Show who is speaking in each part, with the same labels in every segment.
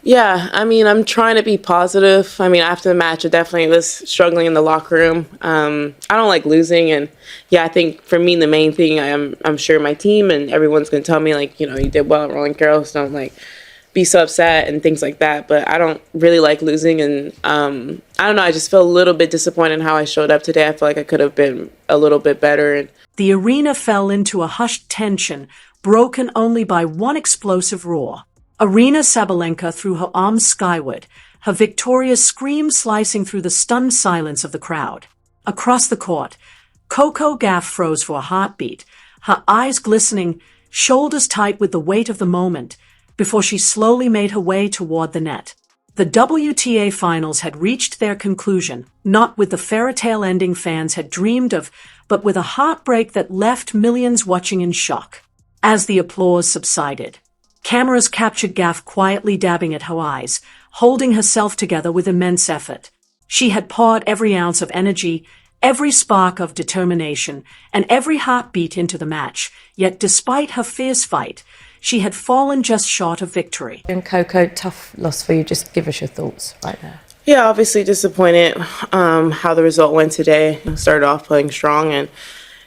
Speaker 1: Yeah, I mean, I'm trying to be positive. I mean, after the match, I definitely was struggling in the locker room. I don't like losing, and yeah, I think for me, the main thing, I'm sure my team and everyone's gonna tell me like, you did well at Roland Garros. Don't like be so upset and things like that. But I don't really like losing, and I don't know. I just feel a little bit disappointed in how I showed up today. I feel like I could have been a little bit better. And
Speaker 2: the arena fell into a hushed tension, broken only by one explosive roar. Aryna Sabalenka threw her arms skyward, her victorious scream slicing through the stunned silence of the crowd. Across the court, Coco Gauff froze for a heartbeat, her eyes glistening, shoulders tight with the weight of the moment, before she slowly made her way toward the net. The WTA finals had reached their conclusion, not with the fairy-tale ending fans had dreamed of, but with a heartbreak that left millions watching in shock. As the applause subsided, cameras captured Gauff quietly dabbing at her eyes, holding herself together with immense effort. She had poured every ounce of energy, every spark of determination, and every heartbeat into the match, yet despite her fierce fight, she had fallen just short of victory.
Speaker 3: And Coco, tough loss for you. Just give us your thoughts right there.
Speaker 1: yeah, obviously disappointed how the result went today. I started off playing strong, and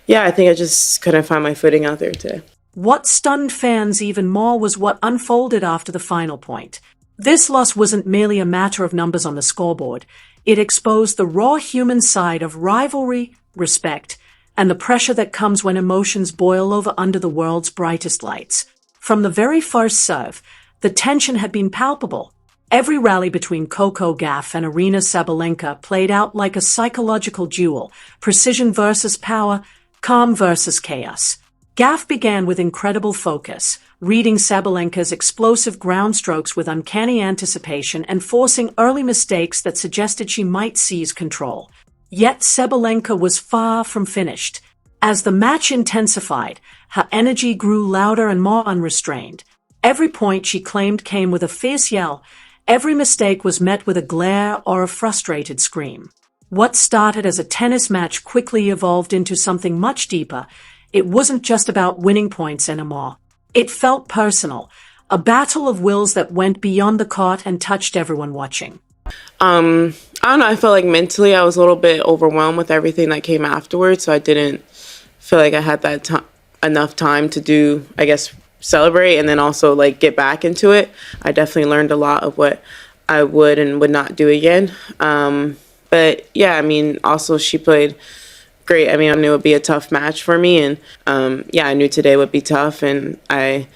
Speaker 1: yeah, I think I just couldn't find my footing out there today.
Speaker 2: What stunned fans even more was what unfolded after the final point. This loss wasn't merely a matter of numbers on the scoreboard. It exposed the raw human side of rivalry, respect, and the pressure that comes when emotions boil over under the world's brightest lights. From the very first serve, the tension had been palpable. Every rally between Coco Gauff and Aryna Sabalenka played out like a psychological duel, precision versus power, calm versus chaos. Gauff began with incredible focus, reading Sabalenka's explosive ground strokes with uncanny anticipation and forcing early mistakes that suggested she might seize control. Yet Sabalenka was far from finished. As the match intensified, her energy grew louder and more unrestrained. Every point she claimed came with a fierce yell. Every mistake was met with a glare or a frustrated scream. What started as a tennis match quickly evolved into something much deeper. It wasn't just about winning points anymore. It felt personal, a battle of wills that went beyond the court and touched everyone watching.
Speaker 1: I don't know, I felt like mentally I was a little bit overwhelmed with everything that came afterwards, so I didn't feel like I had that enough time to do, I guess, celebrate and then also like get back into it. I definitely learned a lot of what I would and would not do again. But yeah, I mean, also she played great. I mean, I knew it would be a tough match for me, and yeah, I knew today would be tough, and I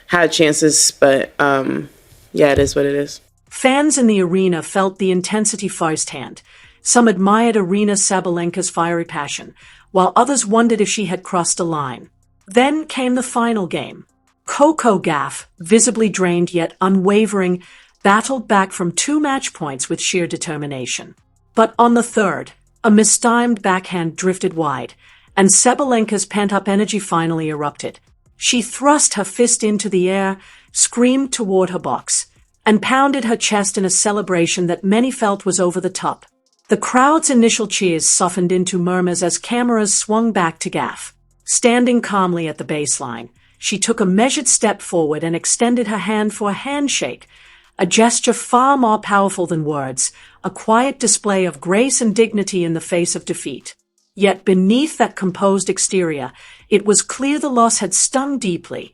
Speaker 1: had chances, but yeah, it is what it is.
Speaker 2: Fans in the arena felt the intensity firsthand. Some admired Aryna Sabalenka's fiery passion, while others wondered if she had crossed a line. Then came the final game. Coco Gauff, visibly drained yet unwavering, battled back from 2 match points with sheer determination. But on the third, a mistimed backhand drifted wide, and Sabalenka's pent-up energy finally erupted. She thrust her fist into the air, screamed toward her box, and pounded her chest in a celebration that many felt was over the top. The crowd's initial cheers softened into murmurs as cameras swung back to Gauff. Standing calmly at the baseline, she took a measured step forward and extended her hand for a handshake, a gesture far more powerful than words, a quiet display of grace and dignity in the face of defeat. Yet beneath that composed exterior, it was clear the loss had stung deeply,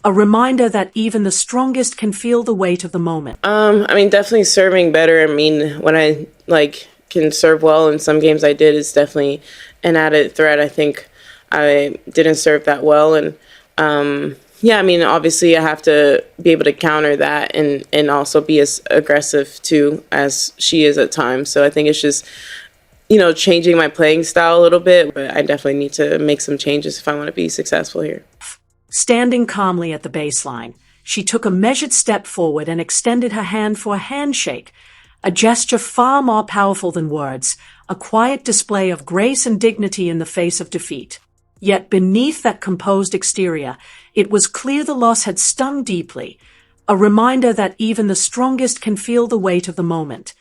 Speaker 2: a reminder that even the strongest can feel the weight of the moment.
Speaker 1: I mean, definitely serving better. I mean, when I can serve well in some games I did, it's definitely an added threat. I think I didn't serve that well, and yeah, I mean, obviously I have to be able to counter that and also be as aggressive too as she is at times. So I think it's just, changing my playing style a little bit, but I definitely need to make some changes if I want to be successful here.
Speaker 2: Standing calmly at the baseline, she took a measured step forward and extended her hand for a handshake, a gesture far more powerful than words, a quiet display of grace and dignity in the face of defeat. Yet beneath that composed exterior, it was clear the loss had stung deeply, a reminder that even the strongest can feel the weight of the moment.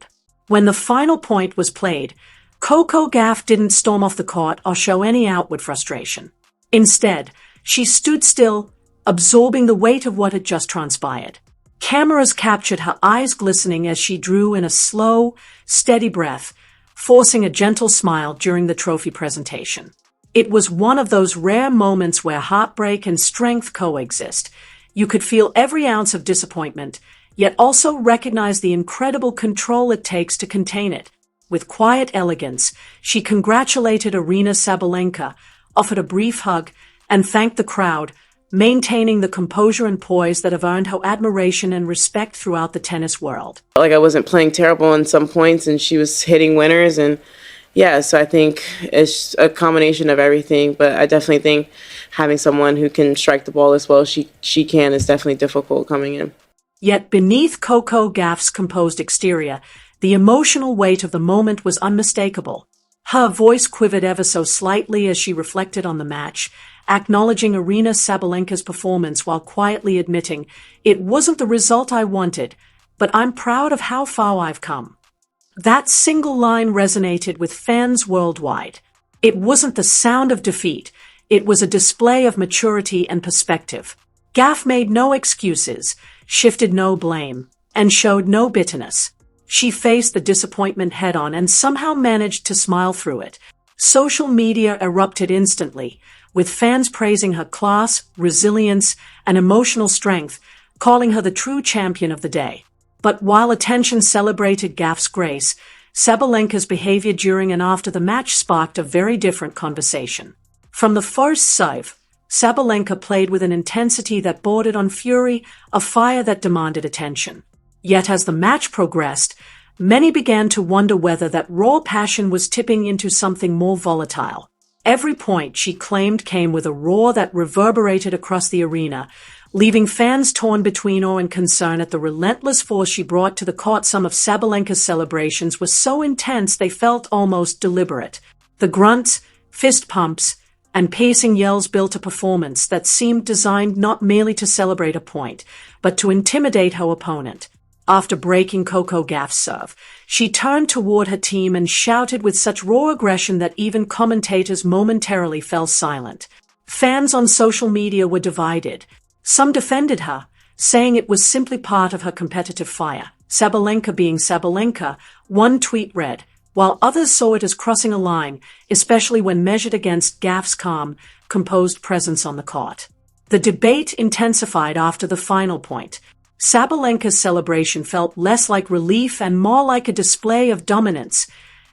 Speaker 2: When the final point was played, Coco Gauff didn't storm off the court or show any outward frustration. Instead, she stood still, absorbing the weight of what had just transpired. Cameras captured her eyes glistening as she drew in a slow, steady breath, forcing a gentle smile during the trophy presentation. It was one of those rare moments where heartbreak and strength coexist. You could feel every ounce of disappointment, yet also recognize the incredible control it takes to contain it. With quiet elegance, she congratulated Aryna Sabalenka, offered a brief hug, and thanked the crowd, maintaining the composure and poise that have earned her admiration and respect throughout the tennis world.
Speaker 1: Like I wasn't playing terrible in some points, and she was hitting winners, and yeah, so I think it's a combination of everything. But I definitely think having someone who can strike the ball as well as she can is definitely difficult coming in.
Speaker 2: Yet beneath Coco Gauff's composed exterior, the emotional weight of the moment was unmistakable. Her voice quivered ever so slightly as she reflected on the match, acknowledging Aryna Sabalenka's performance while quietly admitting, "It wasn't the result I wanted, but I'm proud of how far I've come." That single line resonated with fans worldwide. It wasn't the sound of defeat, it was a display of maturity and perspective. Gauff made no excuses, shifted no blame, and showed no bitterness. She faced the disappointment head-on and somehow managed to smile through it. Social media erupted instantly, with fans praising her class, resilience, and emotional strength, calling her the true champion of the day. But while attention celebrated Gauff's grace, Sabalenka's behavior during and after the match sparked a very different conversation. From the first serve, Sabalenka played with an intensity that bordered on fury, a fire that demanded attention. Yet as the match progressed, many began to wonder whether that raw passion was tipping into something more volatile. Every point, she claimed, came with a roar that reverberated across the arena, leaving fans torn between awe and concern at the relentless force she brought to the court. Some of Sabalenka's celebrations were so intense they felt almost deliberate. The grunts, fist pumps, and pacing yells built a performance that seemed designed not merely to celebrate a point, but to intimidate her opponent. After breaking Coco Gauff's serve, she turned toward her team and shouted with such raw aggression that even commentators momentarily fell silent. Fans on social media were divided. Some defended her, saying it was simply part of her competitive fire. Sabalenka being Sabalenka, one tweet read, while others saw it as crossing a line, especially when measured against Gauff's calm, composed presence on the court. The debate intensified after the final point. Sabalenka's celebration felt less like relief and more like a display of dominance,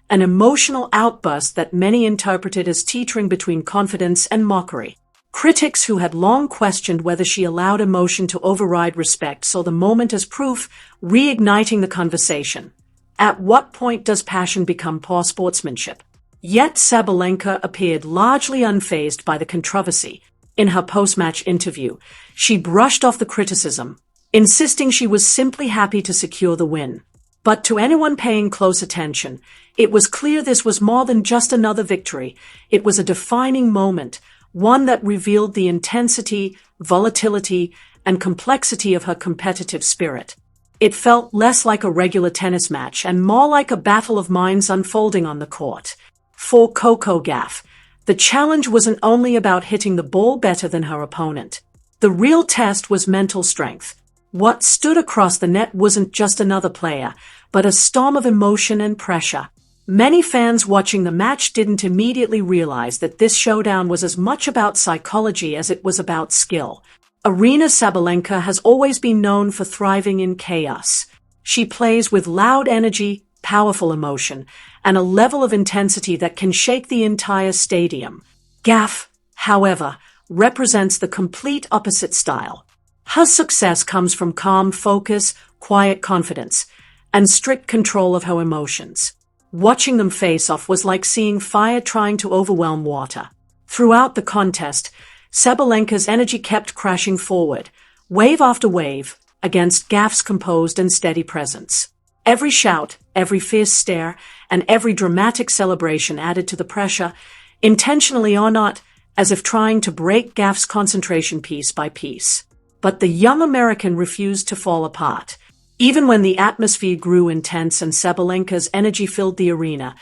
Speaker 2: an emotional outburst that many interpreted as teetering between confidence and mockery. Critics who had long questioned whether she allowed emotion to override respect saw the moment as proof, reigniting the conversation. At what point does passion become poor sportsmanship? Yet Sabalenka appeared largely unfazed by the controversy. In her post-match interview, she brushed off the criticism, insisting she was simply happy to secure the win. But to anyone paying close attention, it was clear this was more than just another victory. It was a defining moment, one that revealed the intensity, volatility, and complexity of her competitive spirit. It felt less like a regular tennis match and more like a battle of minds unfolding on the court. For Coco Gauff, the challenge wasn't only about hitting the ball better than her opponent. The real test was mental strength. What stood across the net wasn't just another player, but a storm of emotion and pressure. Many fans watching the match didn't immediately realize that this showdown was as much about psychology as it was about skill. Aryna Sabalenka has always been known for thriving in chaos. She plays with loud energy, powerful emotion, and a level of intensity that can shake the entire stadium. Gauff, however, represents the complete opposite style. Her success comes from calm focus, quiet confidence, and strict control of her emotions. Watching them face off was like seeing fire trying to overwhelm water. Throughout the contest, Sabalenka's energy kept crashing forward, wave after wave, against Gauff's composed and steady presence. Every shout, every fierce stare, and every dramatic celebration added to the pressure, intentionally or not, as if trying to break Gauff's concentration piece by piece. But the young American refused to fall apart. Even when the atmosphere grew intense and Sabalenka's energy filled the arena,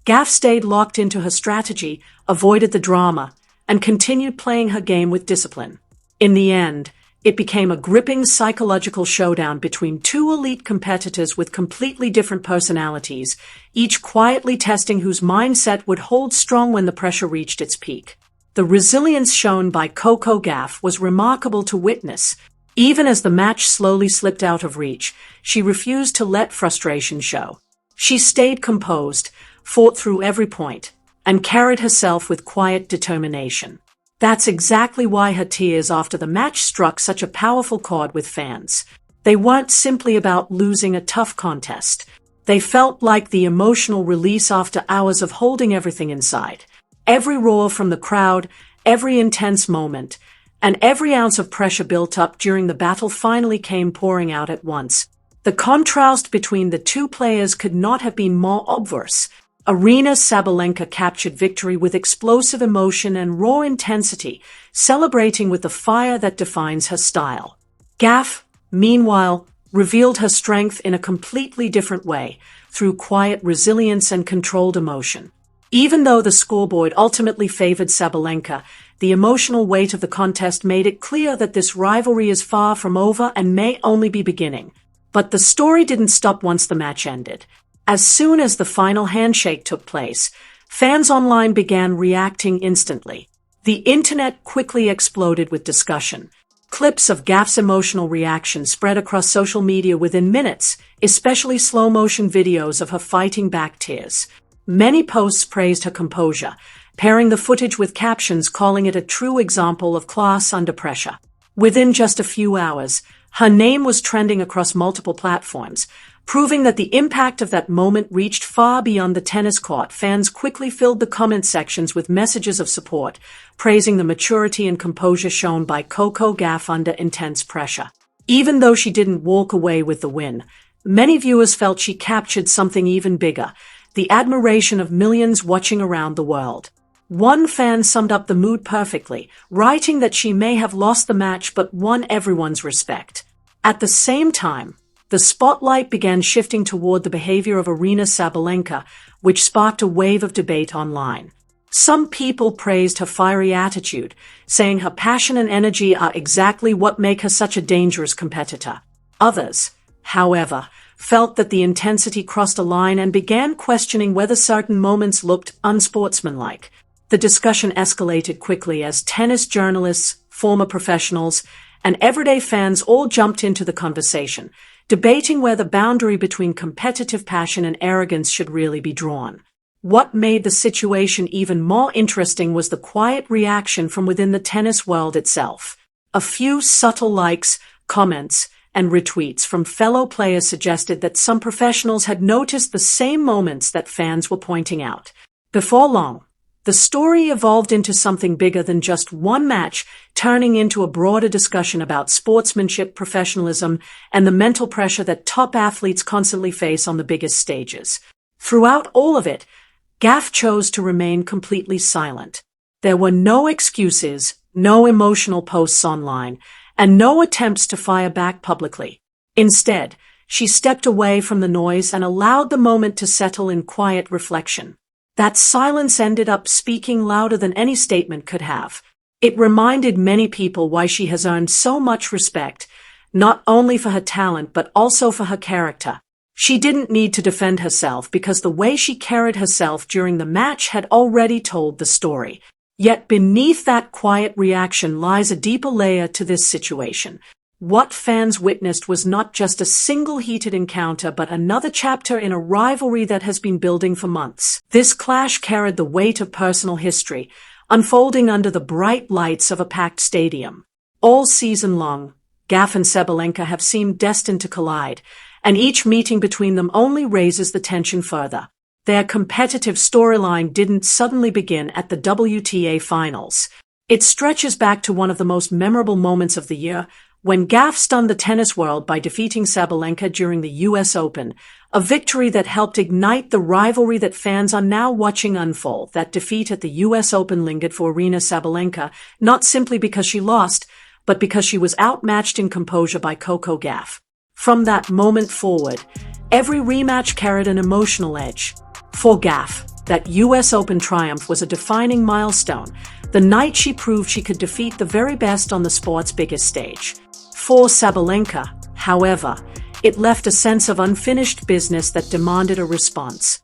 Speaker 2: Gauff stayed locked into her strategy, avoided the drama, and continued playing her game with discipline. In the end, It became a gripping psychological showdown between two elite competitors with completely different personalities, each quietly testing whose mindset would hold strong when the pressure reached its peak. The resilience shown by Coco Gauff was remarkable to witness. Even as the match slowly slipped out of reach, she refused to let frustration show. She stayed composed, fought through every point, and carried herself with quiet determination. That's exactly why her tears after the match struck such a powerful chord with fans. They weren't simply about losing a tough contest. They felt like the emotional release after hours of holding everything inside. Every roar from the crowd, every intense moment, and every ounce of pressure built up during the battle finally came pouring out at once. The contrast between the two players could not have been more obvious. Aryna Sabalenka captured victory with explosive emotion and raw intensity, celebrating with the fire that defines her style. Gauff, meanwhile, revealed her strength in a completely different way, through quiet resilience and controlled emotion. Even though the scoreboard ultimately favored Sabalenka, the emotional weight of the contest made it clear that this rivalry is far from over and may only be beginning. But the story didn't stop once the match ended. As soon as the final handshake took place, fans online began reacting instantly. The internet quickly exploded with discussion. Clips of Gauff's emotional reaction spread across social media within minutes, especially slow-motion videos of her fighting back tears. Many posts praised her composure, pairing the footage with captions calling it a true example of class under pressure. Within just a few hours, her name was trending across multiple platforms, proving that the impact of that moment reached far beyond the tennis court. Fans quickly filled the comment sections with messages of support, praising the maturity and composure shown by Coco Gauff under intense pressure. Even though she didn't walk away with the win, many viewers felt she captured something even bigger, the admiration of millions watching around the world. One fan summed up the mood perfectly, writing that she may have lost the match but won everyone's respect. At the same time, the spotlight began shifting toward the behavior of Aryna Sabalenka, which sparked a wave of debate online. Some people praised her fiery attitude, saying her passion and energy are exactly what make her such a dangerous competitor. Others, however, felt that the intensity crossed a line and began questioning whether certain moments looked unsportsmanlike. The discussion escalated quickly as tennis journalists, former professionals, and everyday fans all jumped into the conversation, debating where the boundary between competitive passion and arrogance should really be drawn. What made the situation even more interesting was the quiet reaction from within the tennis world itself. A few subtle likes, comments, and retweets from fellow players suggested that some professionals had noticed the same moments that fans were pointing out. Before long, the story evolved into something bigger than just one match, turning into a broader discussion about sportsmanship, professionalism, and the mental pressure that top athletes constantly face on the biggest stages. Throughout all of it, Gauff chose to remain completely silent. There were no excuses, no emotional posts online, and no attempts to fire back publicly. Instead, she stepped away from the noise and allowed the moment to settle in quiet reflection. That silence ended up speaking louder than any statement could have. It reminded many people why she has earned so much respect, not only for her talent but also for her character. She didn't need to defend herself because the way she carried herself during the match had already told the story. Yet beneath that quiet reaction lies a deeper layer to this situation. What fans witnessed was not just a single heated encounter but another chapter in a rivalry that has been building for months. This clash carried the weight of personal history, unfolding under the bright lights of a packed stadium. All season long, Gauff and Sabalenka have seemed destined to collide, and each meeting between them only raises the tension further. Their competitive storyline didn't suddenly begin at the WTA finals. It stretches back to one of the most memorable moments of the year, when Gauff stunned the tennis world by defeating Sabalenka during the US Open, a victory that helped ignite the rivalry that fans are now watching unfold. That defeat at the US Open lingered for Aryna Sabalenka, not simply because she lost, but because she was outmatched in composure by Coco Gauff. From that moment forward, every rematch carried an emotional edge. For Gauff, that US Open triumph was a defining milestone, the night she proved she could defeat the very best on the sport's biggest stage. For Sabalenka, however, it left a sense of unfinished business that demanded a response.